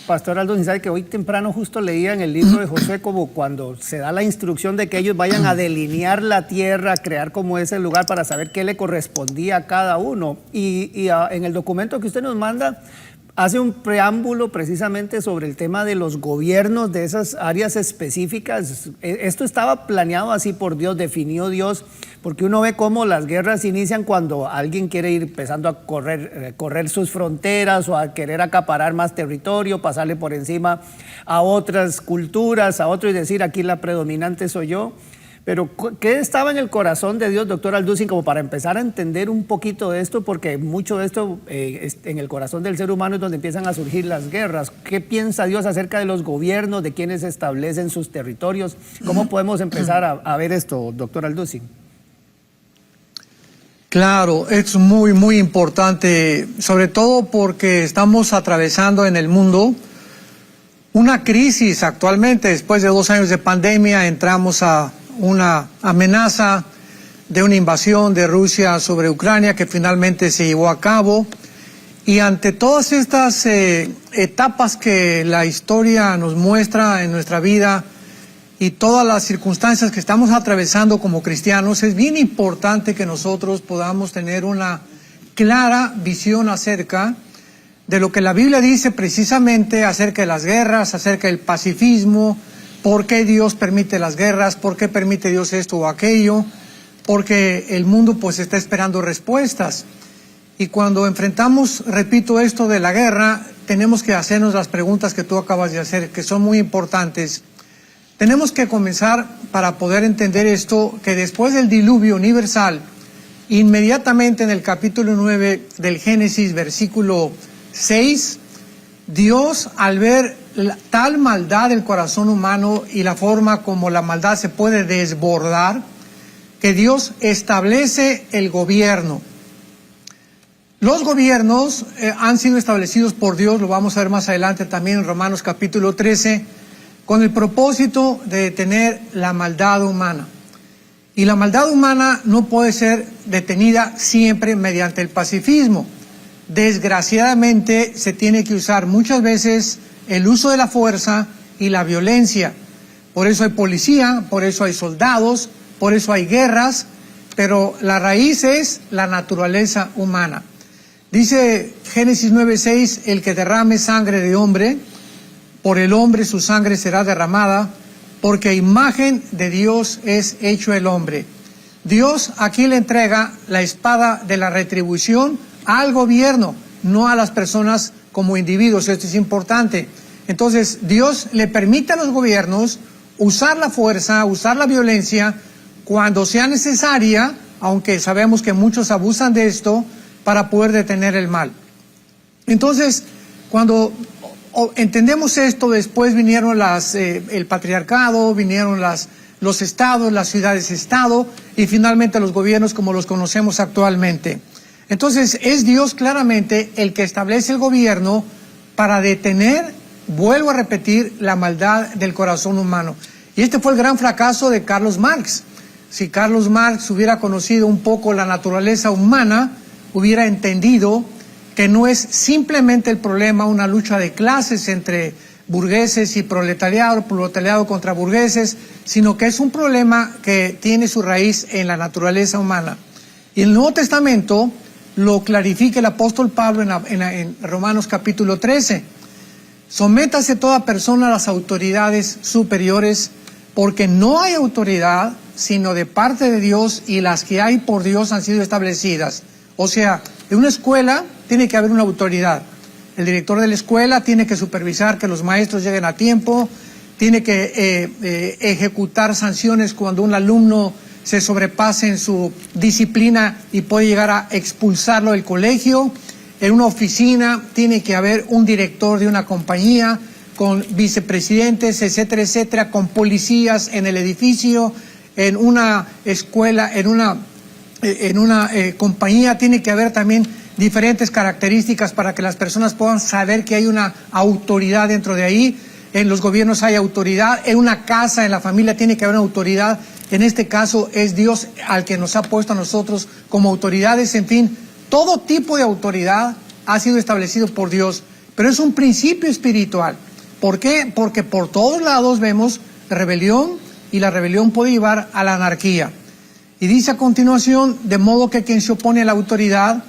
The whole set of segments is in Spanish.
Pastor Aldo, sabe que hoy temprano justo leía en el libro de Josué como cuando se da la instrucción de que ellos vayan a delinear la tierra, crear como ese lugar para saber qué le correspondía a cada uno. En el documento que usted nos manda hace un preámbulo precisamente sobre el tema de los gobiernos de esas áreas específicas. Esto estaba planeado así por Dios, definió Dios, porque uno ve cómo las guerras inician cuando alguien quiere ir empezando a correr sus fronteras o a querer acaparar más territorio, pasarle por encima a otras culturas, a otro y decir aquí la predominante soy yo. Pero ¿qué estaba en el corazón de Dios, doctor Alducin, como para empezar a entender un poquito de esto? Porque mucho de esto en el corazón del ser humano es donde empiezan a surgir las guerras. ¿Qué piensa Dios acerca de los gobiernos, de quienes establecen sus territorios? ¿Cómo podemos empezar a ver esto, doctor Alducin? Claro, es muy, muy importante, sobre todo porque estamos atravesando en el mundo una crisis actualmente. Después de 2 años de pandemia entramos a una amenaza de una invasión de Rusia sobre Ucrania que finalmente se llevó a cabo. Y ante todas estas etapas que la historia nos muestra en nuestra vida y todas las circunstancias que estamos atravesando como cristianos, es bien importante que nosotros podamos tener una clara visión acerca de lo que la Biblia dice precisamente acerca de las guerras, acerca del pacifismo. ¿Por qué Dios permite las guerras? ¿Por qué permite Dios esto o aquello? Porque el mundo pues está esperando respuestas. Y cuando enfrentamos, repito, esto de la guerra, tenemos que hacernos las preguntas que tú acabas de hacer, que son muy importantes. Tenemos que comenzar, para poder entender esto, que después del diluvio universal, inmediatamente en el capítulo 9 del Génesis, versículo 6, Dios, al ver tal maldad del corazón humano y la forma como la maldad se puede desbordar, que Dios establece el gobierno. Los gobiernos han sido establecidos por Dios, lo vamos a ver más adelante también en Romanos capítulo 13, con el propósito de detener la maldad humana. Y la maldad humana no puede ser detenida siempre mediante el pacifismo. Desgraciadamente se tiene que usar muchas veces el uso de la fuerza y la violencia. Por eso hay policía, por eso hay soldados, por eso hay guerras, pero la raíz es la naturaleza humana. Dice Génesis 9:6, el que derrame sangre de hombre, por el hombre su sangre será derramada, porque a imagen de Dios es hecho el hombre. Dios aquí le entrega la espada de la retribución al gobierno, no a las personas como individuos. Esto es importante. Entonces, Dios le permite a los gobiernos usar la fuerza, usar la violencia cuando sea necesaria, aunque sabemos que muchos abusan de esto, para poder detener el mal. Entonces, cuando entendemos esto, después vinieron el patriarcado, vinieron los estados, las ciudades-estado y finalmente los gobiernos como los conocemos actualmente. Entonces, es Dios claramente el que establece el gobierno para detener, vuelvo a repetir, la maldad del corazón humano. Y este fue el gran fracaso de Carlos Marx. Si Carlos Marx hubiera conocido un poco la naturaleza humana, hubiera entendido que no es simplemente el problema una lucha de clases entre burgueses y proletariado contra burgueses, sino que es un problema que tiene su raíz en la naturaleza humana. Y el Nuevo Testamento lo clarifica el apóstol Pablo en Romanos capítulo 13. Sométase toda persona a las autoridades superiores, porque no hay autoridad sino de parte de Dios, y las que hay por Dios han sido establecidas. O sea, en una escuela tiene que haber una autoridad. El director de la escuela tiene que supervisar que los maestros lleguen a tiempo, tiene que ejecutar sanciones cuando un alumno se sobrepase en su disciplina y puede llegar a expulsarlo del colegio. En una oficina tiene que haber un director de una compañía, con vicepresidentes, etcétera, etcétera, con policías en el edificio. En una escuela, en una compañía tiene que haber también diferentes características para que las personas puedan saber que hay una autoridad dentro de ahí. En los gobiernos hay autoridad, en una casa, en la familia tiene que haber una autoridad. En este caso es Dios al que nos ha puesto a nosotros como autoridades. En fin, todo tipo de autoridad ha sido establecido por Dios. pero es un principio espiritual. ¿Por qué? Porque por todos lados vemos rebelión, y la rebelión puede llevar a la anarquía. Y dice a continuación, de modo que quien se opone a la autoridad,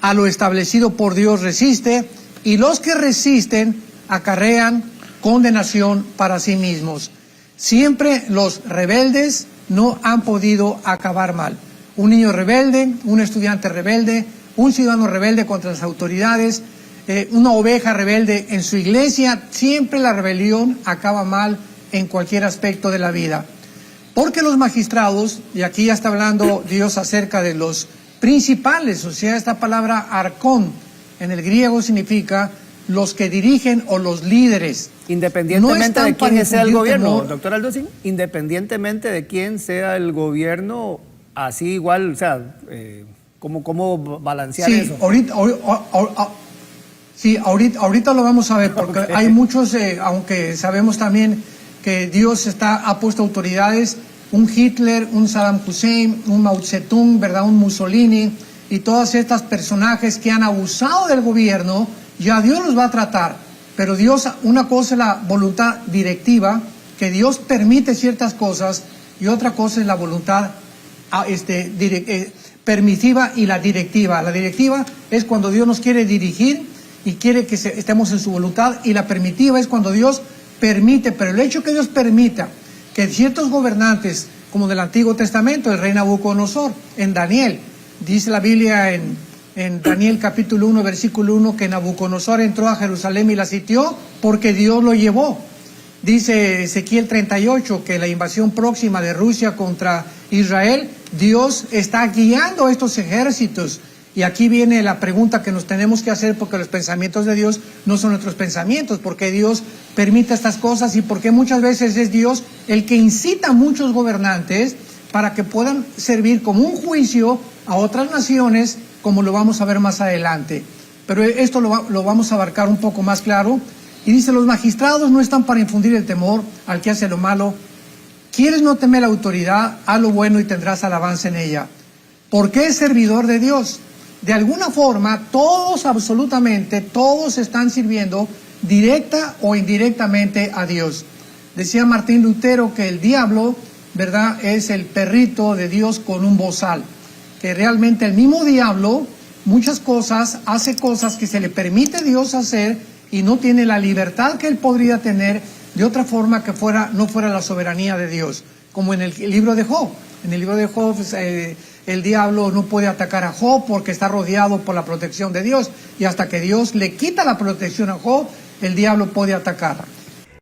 a lo establecido por Dios resiste, y los que resisten acarrean condenación para sí mismos. Siempre los rebeldes no han podido acabar mal. Un niño rebelde, un estudiante rebelde, un ciudadano rebelde contra las autoridades, una oveja rebelde en su iglesia, siempre la rebelión acaba mal en cualquier aspecto de la vida. Porque los magistrados, y aquí ya está hablando Dios acerca de los principales, o sea, esta palabra arcón en el griego significa los que dirigen o los líderes. Independientemente de quién sea el gobierno, doctor Aldocín, independientemente de quién sea el gobierno, así igual, o sea, ¿cómo balancear eso? Ahorita lo vamos a ver, porque okay, hay muchos, aunque sabemos también que Dios ha puesto autoridades, un Hitler, un Saddam Hussein, un Mao Zedong, ¿verdad? Un Mussolini, y todos estos personajes que han abusado del gobierno, ya Dios los va a tratar. Pero Dios, una cosa es la voluntad directiva, que Dios permite ciertas cosas, y otra cosa es la voluntad permisiva y la directiva. La directiva es cuando Dios nos quiere dirigir y quiere que estemos en su voluntad, y la permitiva es cuando Dios permite. Pero el hecho que Dios permita que ciertos gobernantes, como del Antiguo Testamento, el rey Nabucodonosor, en Daniel, dice la Biblia en Daniel capítulo 1, versículo 1, que Nabucodonosor entró a Jerusalén y la sitió porque Dios lo llevó. Dice Ezequiel 38 que la invasión próxima de Rusia contra Israel, Dios está guiando a estos ejércitos. Y aquí viene la pregunta que nos tenemos que hacer, porque los pensamientos de Dios no son nuestros pensamientos. ¿Por qué Dios permite estas cosas? Y por qué muchas veces es Dios el que incita a muchos gobernantes para que puedan servir como un juicio a otras naciones, como lo vamos a ver más adelante. Pero esto lo vamos a abarcar un poco más claro. Y dice, los magistrados no están para infundir el temor al que hace lo malo. ¿Quieres no temer la autoridad? Haz lo bueno y tendrás alabanza en ella. ¿Por qué es servidor de Dios? De alguna forma, todos, absolutamente, todos están sirviendo directa o indirectamente a Dios. Decía Martín Lutero que el diablo, ¿verdad?, es el perrito de Dios con un bozal. Que realmente el mismo diablo, muchas cosas, hace cosas que se le permite a Dios hacer y no tiene la libertad que él podría tener de otra forma que no fuera la soberanía de Dios. Como en el libro de Job. En el libro de Job, el diablo no puede atacar a Job porque está rodeado por la protección de Dios, y hasta que Dios le quita la protección a Job, el diablo puede atacar.